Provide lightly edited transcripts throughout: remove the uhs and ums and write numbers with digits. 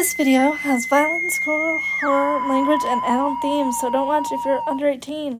This video has violence, horror, language, and adult themes, so don't watch if you're under 18.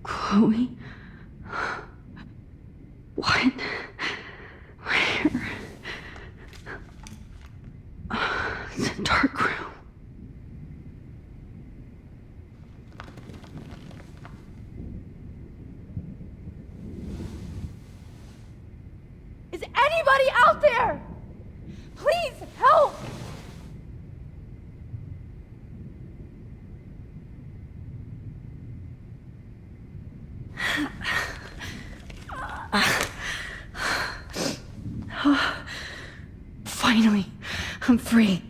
Chloe? What? Where? It's a dark room. Is anybody out there? Please help! Finally, I'm free.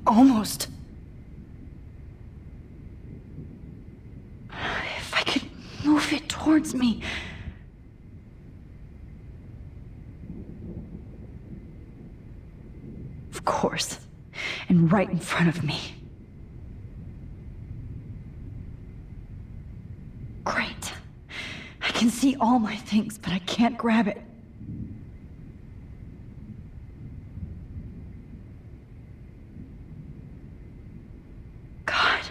Almost. If I could move it towards me. Of course. And right in front of me. Great. I can see all my things, but I can't grab it. God,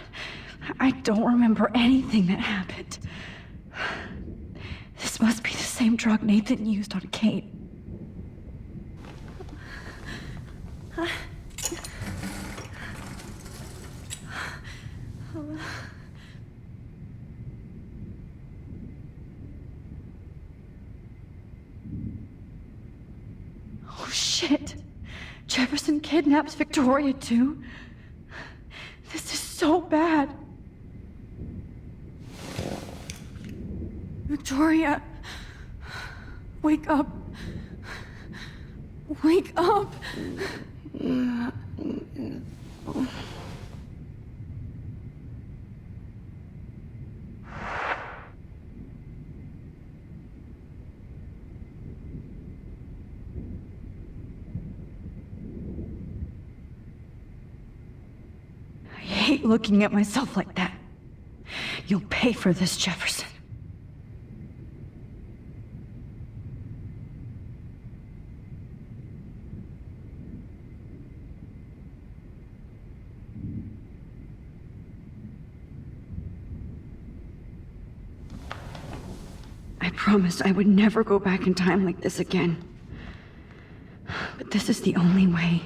I don't remember anything that happened. This must be the same drug Nathan used on Kate. Oh shit! Jefferson kidnaps Victoria too? This is so bad. Victoria, wake up. Wake up. I hate looking at myself like that. You'll pay for this, Jefferson. I promised I would never go back in time like this again. But this is the only way.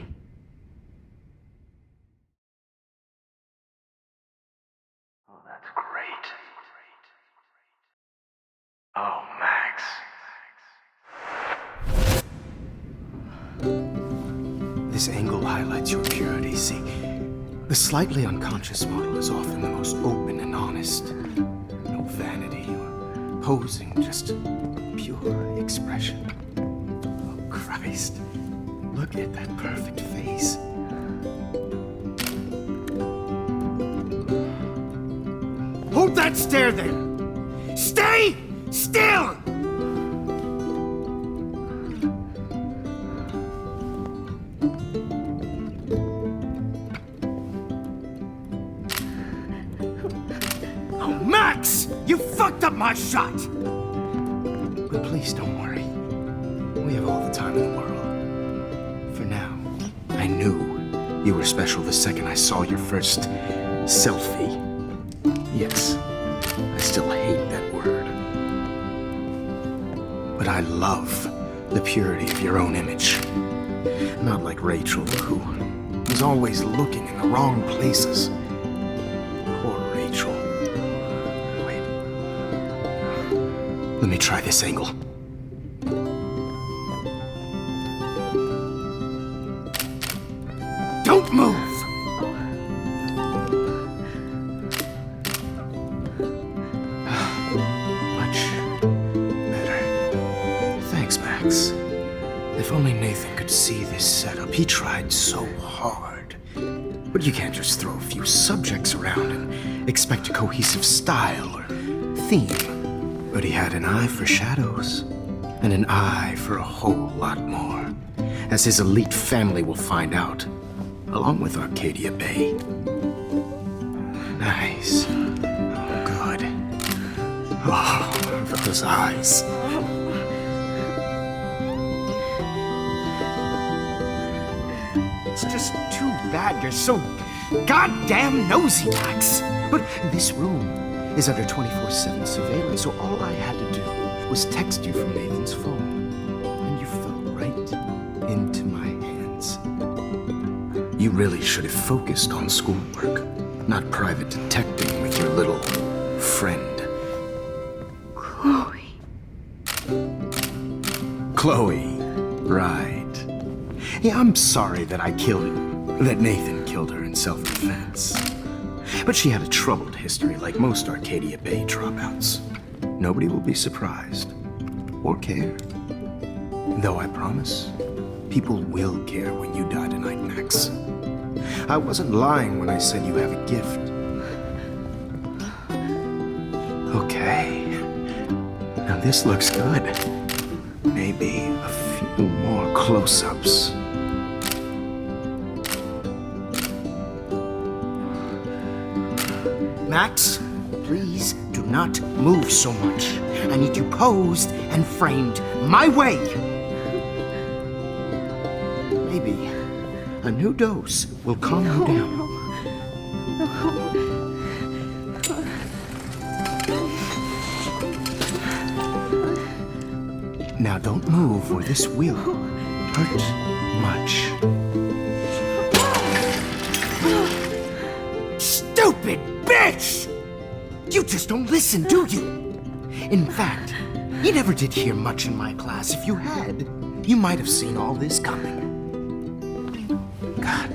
Oh, that's great. Oh, Max. This angle highlights your purity. See, the slightly unconscious model is often the most open and artist. No vanity or posing, just pure expression. Oh, Christ. Look at that perfect face. Hold that stare there! Stay still! Oh, Max! You fucked up my shot! But please don't worry. We have all the time in the world. For now, I knew you were special the second I saw your first selfie. Yes, I still hate that word. But I love the purity of your own image. Not like Rachel, who was always looking in the wrong places. Poor Rachel. Wait. Let me try this angle. Don't move! If only Nathan could see this setup. He tried so hard. But you can't just throw a few subjects around and expect a cohesive style or theme. But he had an eye for shadows, and an eye for a whole lot more, as his elite family will find out, along with Arcadia Bay. Nice. Oh, good. Oh, those eyes. It's just too bad you're so goddamn nosy, Max. But this room is under 24/7 surveillance, so all I had to do was text you from Nathan's phone. And you fell right into my hands. You really should have focused on schoolwork, not private detecting with your little friend. Chloe. Chloe, right. Yeah, I'm sorry that Nathan killed her in self-defense. But she had a troubled history like most Arcadia Bay dropouts. Nobody will be surprised or care. Though I promise, people will care when you die tonight, Max. I wasn't lying when I said you have a gift. Okay. Now this looks good. Maybe a few more close-ups. Max, please do not move so much. I need you posed and framed my way. Maybe a new dose will calm you down. Now don't move or this will hurt much. Stupid bitch! You just don't listen, do you? In fact, you never did hear much in my class. If you had, you might have seen all this coming. God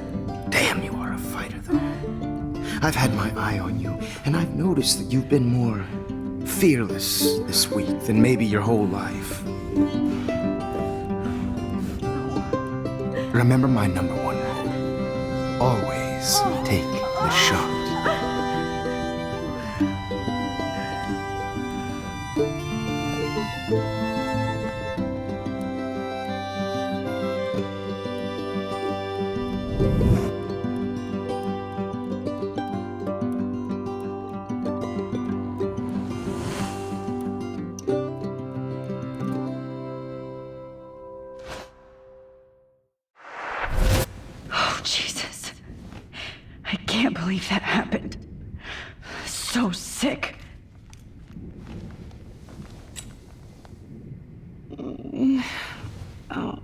damn, you are a fighter, though. I've had my eye on you, and I've noticed that you've been more fearless this week than maybe your whole life. Remember my number one rule. Always take the shot. Jesus. I can't believe that happened. So sick. Oh.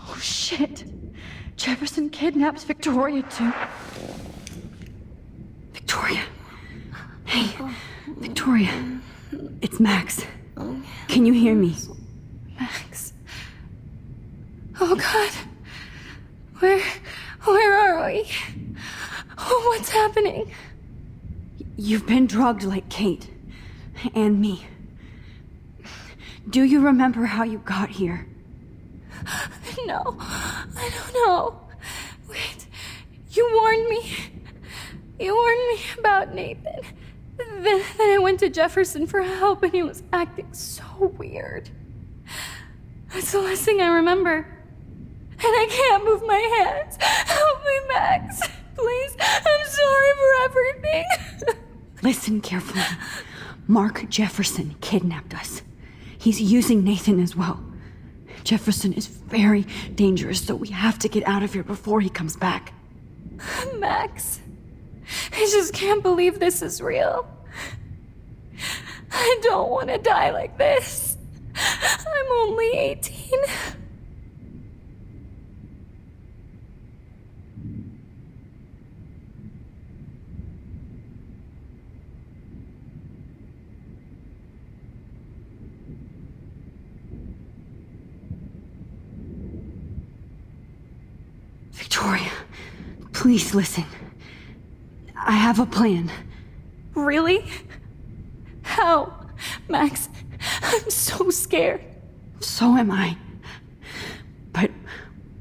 Oh, shit. Jefferson kidnaps Victoria too. Victoria. Hey, Victoria. It's Max. Can you hear me? Max. Oh God. Where are we? Oh, what's happening? You've been drugged like Kate. And me. Do you remember how you got here? No, I don't know. Wait, you warned me. You warned me about Nathan. Then I went to Jefferson for help and he was acting so weird. That's the last thing I remember. And I can't move my hands. Help me, Max. Please, I'm sorry for everything. Listen carefully. Mark Jefferson kidnapped us. He's using Nathan as well. Jefferson is very dangerous, so we have to get out of here before he comes back. Max, I just can't believe this is real. I don't want to die like this. I'm only 18. Victoria, please listen. I have a plan. Really? How? Max, I'm so scared. So am I. But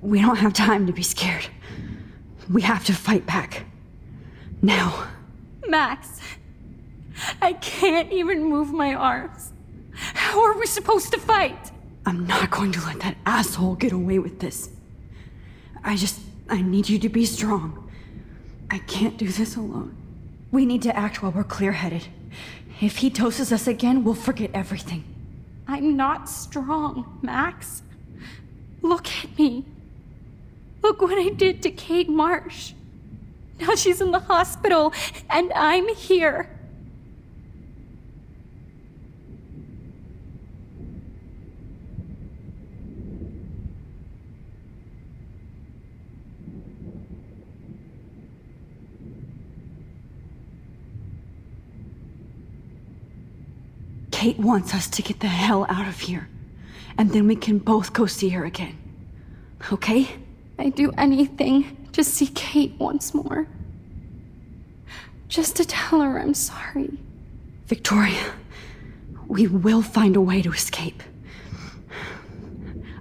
we don't have time to be scared. We have to fight back. Now. Max, I can't even move my arms. How are we supposed to fight? I'm not going to let that asshole get away with this. I need you to be strong. I can't do this alone. We need to act while we're clear-headed. If he doses us again, we'll forget everything. I'm not strong, Max. Look at me. Look what I did to Kate Marsh. Now she's in the hospital, and I'm here. Kate wants us to get the hell out of here. And then we can both go see her again. Okay? I'd do anything to see Kate once more. Just to tell her I'm sorry. Victoria, we will find a way to escape.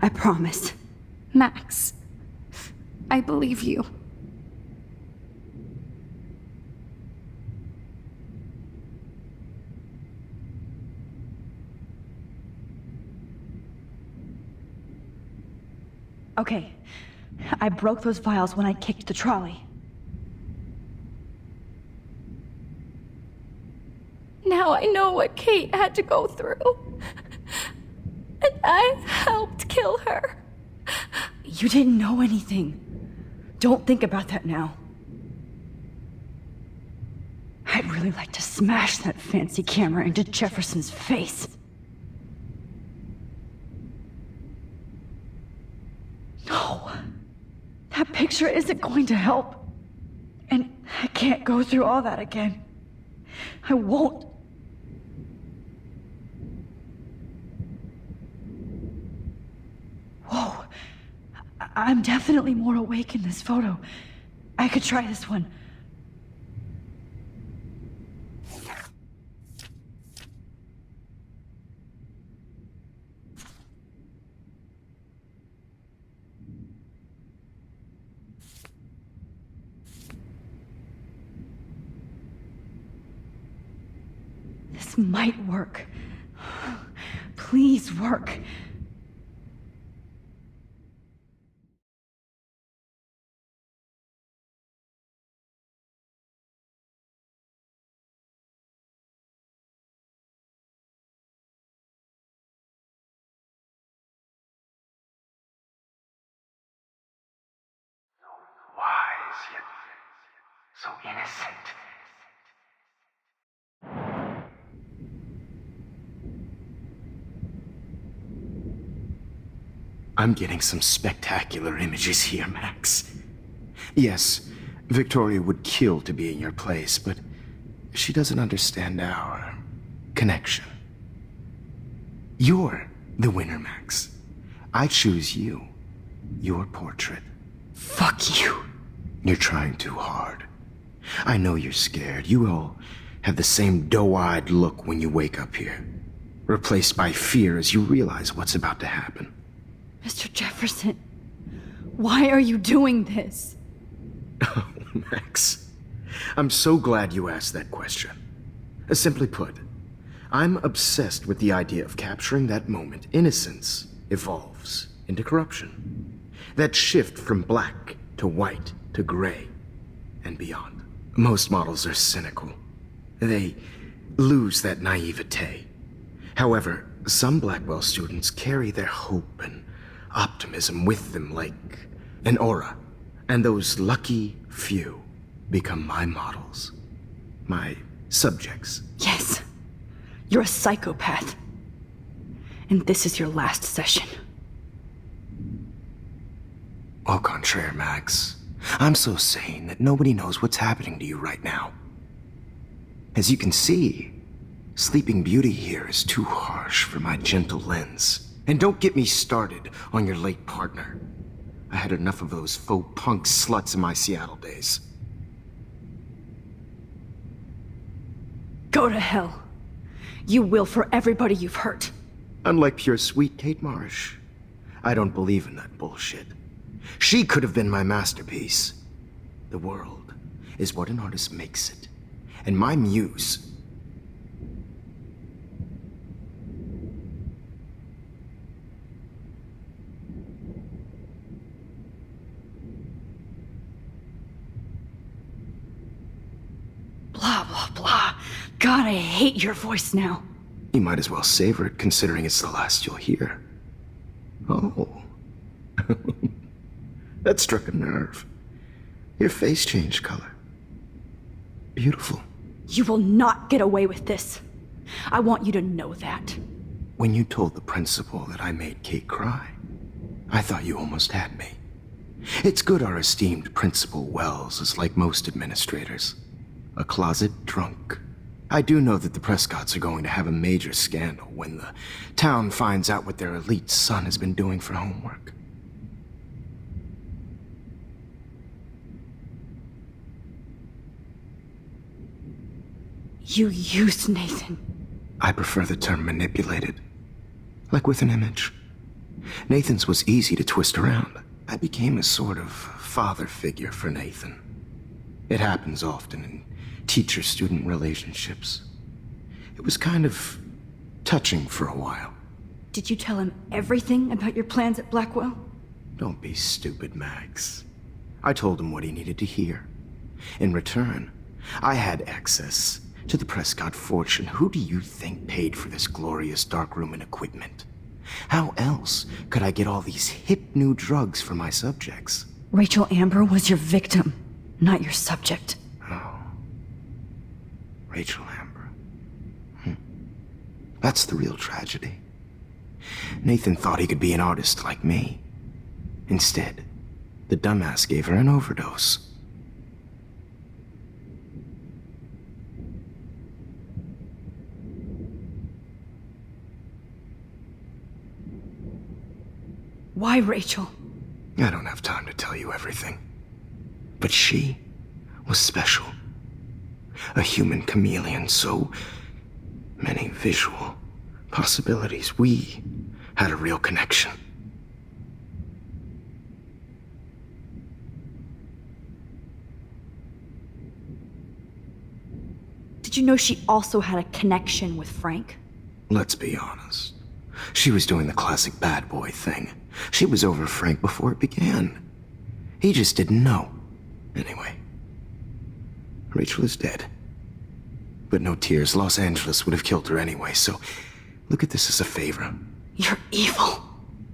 I promise. Max, I believe you. Okay, I broke those vials when I kicked the trolley. Now I know what Kate had to go through. And I helped kill her. You didn't know anything. Don't think about that now. I'd really like to smash that fancy camera into Jefferson's face. No. That picture isn't going to help. And I can't go through all that again. I won't. Whoa. I'm definitely more awake in this photo. I could try this one. This might work. Please work. Wise yet so innocent. I'm getting some spectacular images here, Max. Yes, Victoria would kill to be in your place, but she doesn't understand our connection. You're the winner, Max. I choose you. Your portrait. Fuck you. You're trying too hard. I know you're scared. You all have the same doe-eyed look when you wake up here, replaced by fear as you realize what's about to happen. Mr. Jefferson, why are you doing this? Oh, Max. I'm so glad you asked that question. Simply put, I'm obsessed with the idea of capturing that moment innocence evolves into corruption. That shift from black to white to gray and beyond. Most models are cynical. They lose that naivete. However, some Blackwell students carry their hope and optimism with them like an aura. And those lucky few become my models. My subjects. Yes. You're a psychopath. And this is your last session. Au contraire, Max. I'm so sane that nobody knows what's happening to you right now. As you can see, Sleeping Beauty here is too harsh for my gentle lens. And don't get me started on your late partner. I had enough of those faux punk sluts in my Seattle days. Go to hell. You will for everybody you've hurt. Unlike pure sweet Kate Marsh, I don't believe in that bullshit. She could have been my masterpiece. The world is what an artist makes it. And my muse... Blah, blah, blah. God, I hate your voice now. You might as well savor it, considering it's the last you'll hear. Oh. That struck a nerve. Your face changed color. Beautiful. You will not get away with this. I want you to know that. When you told the principal that I made Kate cry, I thought you almost had me. It's good our esteemed Principal Wells is like most administrators. A closet drunk. I do know that the Prescotts are going to have a major scandal when the town finds out what their elite son has been doing for homework. You used Nathan. I prefer the term manipulated. Like with an image. Nathan's was easy to twist around. I became a sort of father figure for Nathan. It happens often in teacher-student relationships. It was kind of touching for a while. Did you tell him everything about your plans at Blackwell? Don't be stupid, Max. I told him what he needed to hear. In return, I had access to the Prescott fortune. Who do you think paid for this glorious darkroom and equipment? How else could I get all these hip new drugs for my subjects? Rachel Amber was your victim, not your subject. Oh. Rachel Amber. That's the real tragedy. Nathan thought he could be an artist like me. Instead, the dumbass gave her an overdose. Why Rachel? I don't have time to tell you everything. But she was special. A human chameleon, so many visual possibilities. We had a real connection. Did you know she also had a connection with Frank? Let's be honest. She was doing the classic bad boy thing. She was over Frank before it began. He just didn't know. Anyway, Rachel is dead. But no tears. Los Angeles would have killed her anyway, so look at this as a favor. You're evil.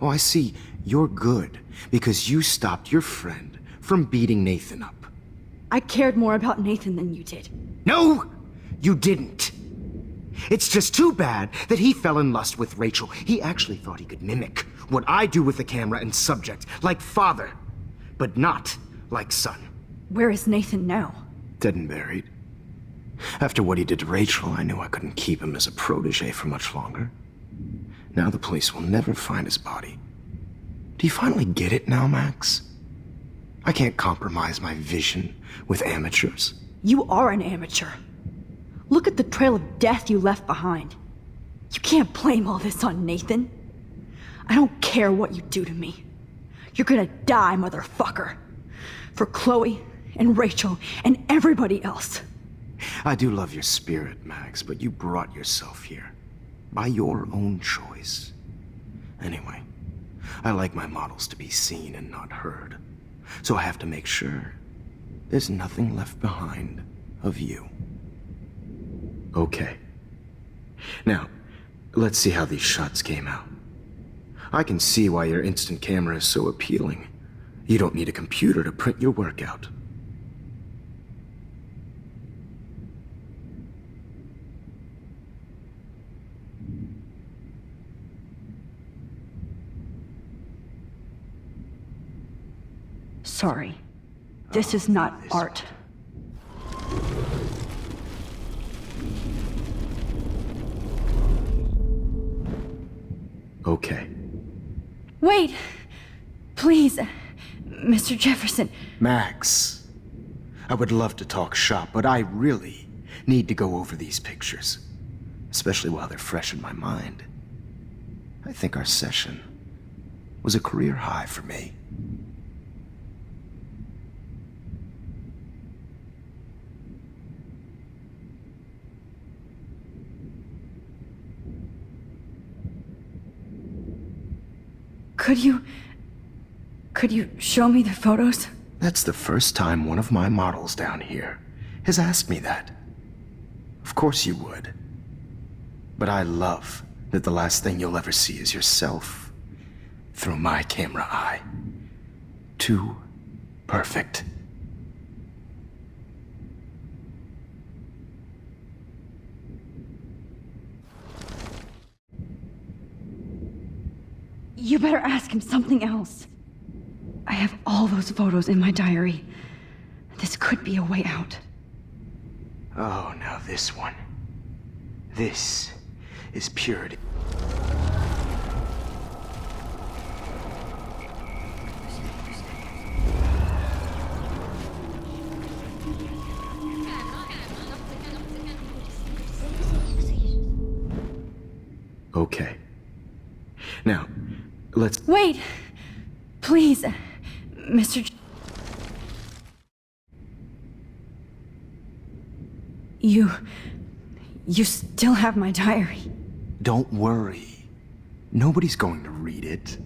Oh, I see. You're good because you stopped your friend from beating Nathan up. I cared more about Nathan than you did. No, you didn't. It's just too bad that he fell in lust with Rachel. He actually thought he could mimic what I do with the camera and subject, like father, but not like son. Where is Nathan now? Dead and buried. After what he did to Rachel, I knew I couldn't keep him as a protege for much longer. Now the police will never find his body. Do you finally get it now, Max? I can't compromise my vision with amateurs. You are an amateur. Look at the trail of death you left behind. You can't blame all this on Nathan. I don't care what you do to me. You're gonna die, motherfucker. For Chloe and Rachel and everybody else. I do love your spirit, Max, but you brought yourself here. By your own choice. Anyway, I like my models to be seen and not heard. So I have to make sure there's nothing left behind of you. Okay. Now, let's see how these shots came out. I can see why your instant camera is so appealing. You don't need a computer to print your work out. Sorry. This is not art. Okay. Wait! Please, Mr. Jefferson. Max, I would love to talk shop, but I really need to go over these pictures. Especially while they're fresh in my mind. I think our session was a career high for me. Could you show me the photos? That's the first time one of my models down here has asked me that. Of course you would. But I love that the last thing you'll ever see is yourself through my camera eye. Too perfect. You better ask him something else. I have all those photos in my diary. This could be a way out. Oh, now this one. This is purity. Okay. Now, let's... Wait! Please, Mr. You still have my diary. Don't worry. Nobody's going to read it.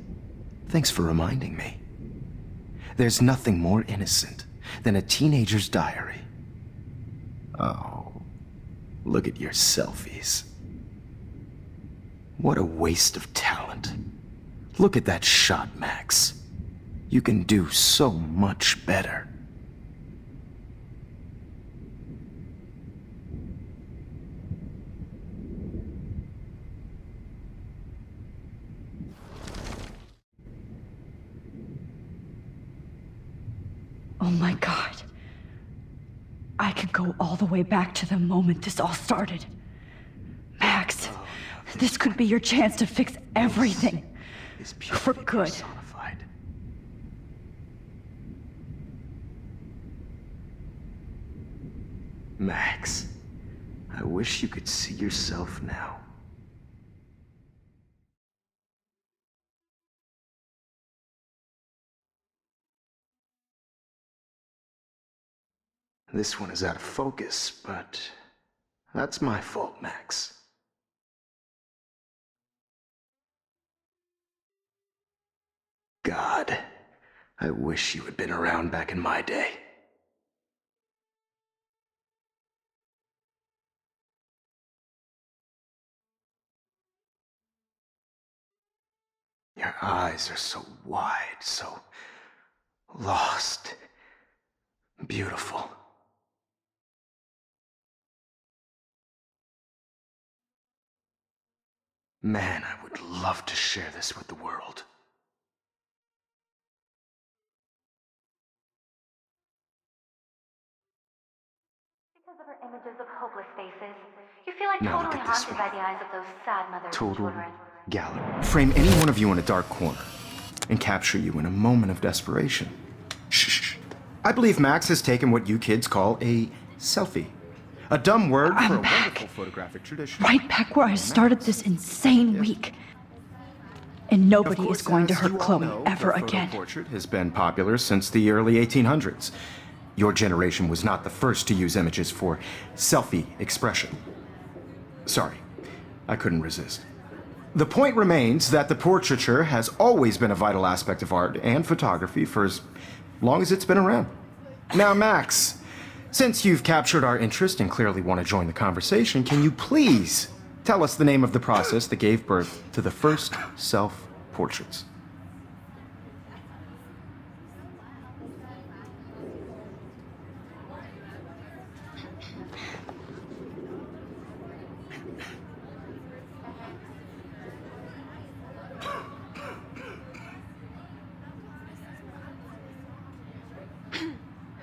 Thanks for reminding me. There's nothing more innocent than a teenager's diary. Oh, look at your selfies. What a waste of talent. Look at that shot, Max. You can do so much better. Oh my God. I could go all the way back to the moment this all started. Max, this could be your chance to fix everything. For good. Personified. Max, I wish you could see yourself now. This one is out of focus, but that's my fault, Max. God, I wish you had been around back in my day. Your eyes are so wide, so lost, beautiful. Man, I would love to share this with the world. Because of her images of hopeless faces, you feel like Now look totally at this haunted one. by the eyes of those sad mothers and Total children. gallery. Frame any one of you in a dark corner and capture you in a moment of desperation. Shh. I believe Max has taken what you kids call a selfie. A dumb word for a wonderful photographic tradition. Right back where I started this insane week. And nobody is going to hurt Chloe ever again. The portrait has been popular since the early 1800s. Your generation was not the first to use images for selfie expression. Sorry, I couldn't resist. The point remains that the portraiture has always been a vital aspect of art and photography for as long as it's been around. Now, Max, since you've captured our interest and clearly want to join the conversation, can you please tell us the name of the process that gave birth to the first self-portraits?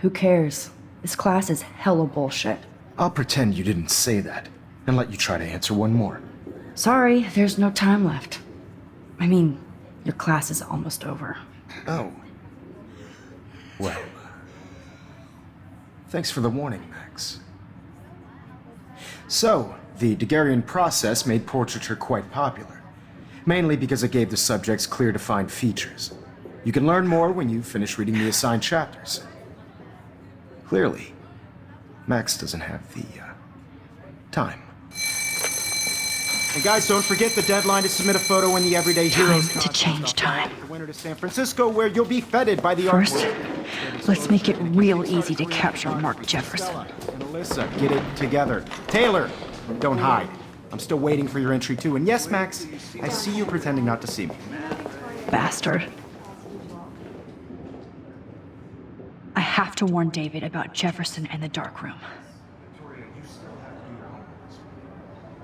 Who cares? This class is hella bullshit. I'll pretend you didn't say that and let you try to answer one more. Sorry, there's no time left. I mean, your class is almost over. Oh. Well. Thanks for the warning, Max. So, the Daguerrean process made portraiture quite popular, mainly because it gave the subjects clear defined features. You can learn more when you finish reading the assigned chapters. Clearly, Max doesn't have the time. And guys, don't forget the deadline to submit a photo in the Everyday Heroes Time to change time. The winner to San Francisco, where you'll be feted by the First, artwork. let's make it real easy to capture Mark Jefferson. And Alyssa, get it together. Taylor, don't hide. I'm still waiting for your entry too. And yes, Max, I see you pretending not to see me. Bastard. I have to warn David about Jefferson and the dark room. Victoria, you still have to do your homework.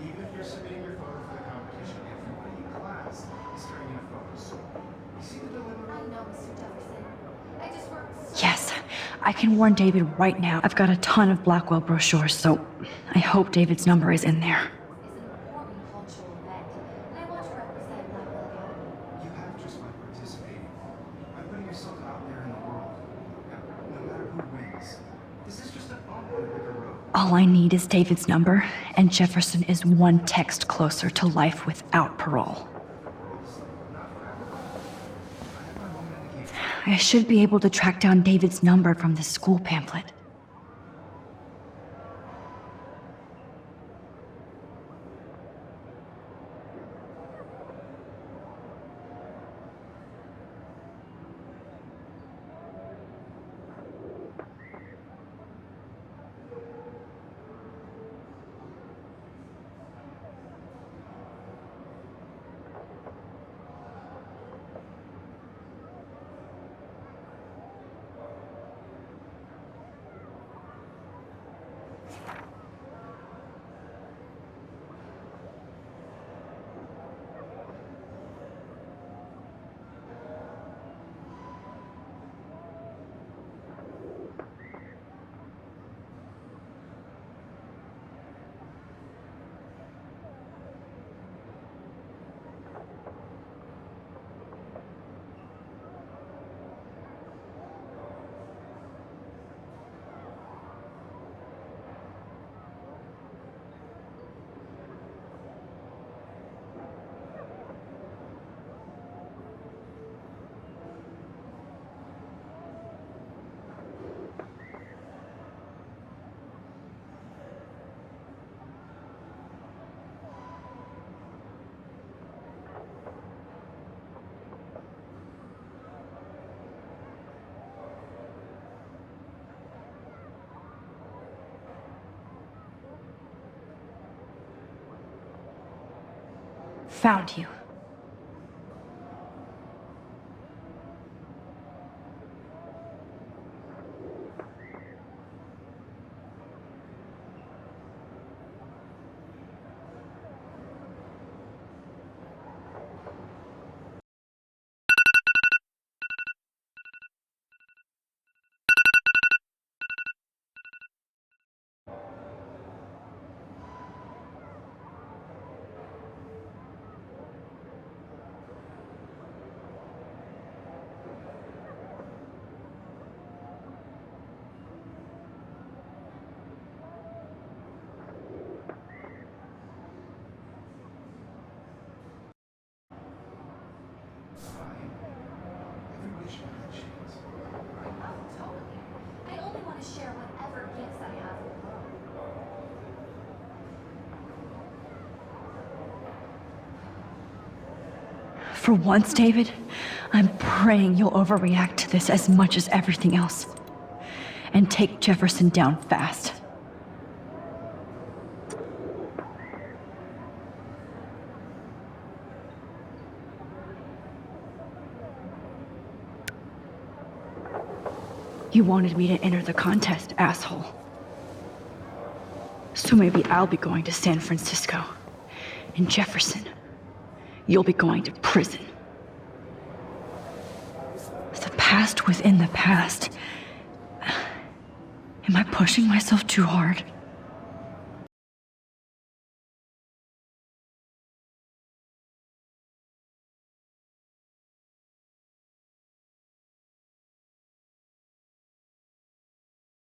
Even if you're submitting your photo for the competition, everybody in class is turning in a photo. So, you see the dilemma? I know, Mr. Jefferson. I just worked so Yes, I can warn David right now. I've got a ton of Blackwell brochures, so I hope David's number is in there. is an important cultural event, and I want to represent Blackwell Academy. You have just by participating, by putting yourself out there in the world. No matter who wins, this is just a bump on a bigger road. All I need is David's number, and Jefferson is one text closer to life without parole. I should be able to track down David's number from the school pamphlet. Found you. For once, David, I'm praying you'll overreact to this as much as everything else. And take Jefferson down fast. You wanted me to enter the contest, asshole. So maybe I'll be going to San Francisco. And Jefferson, you'll be going to prison. The past within the past. Am I pushing myself too hard?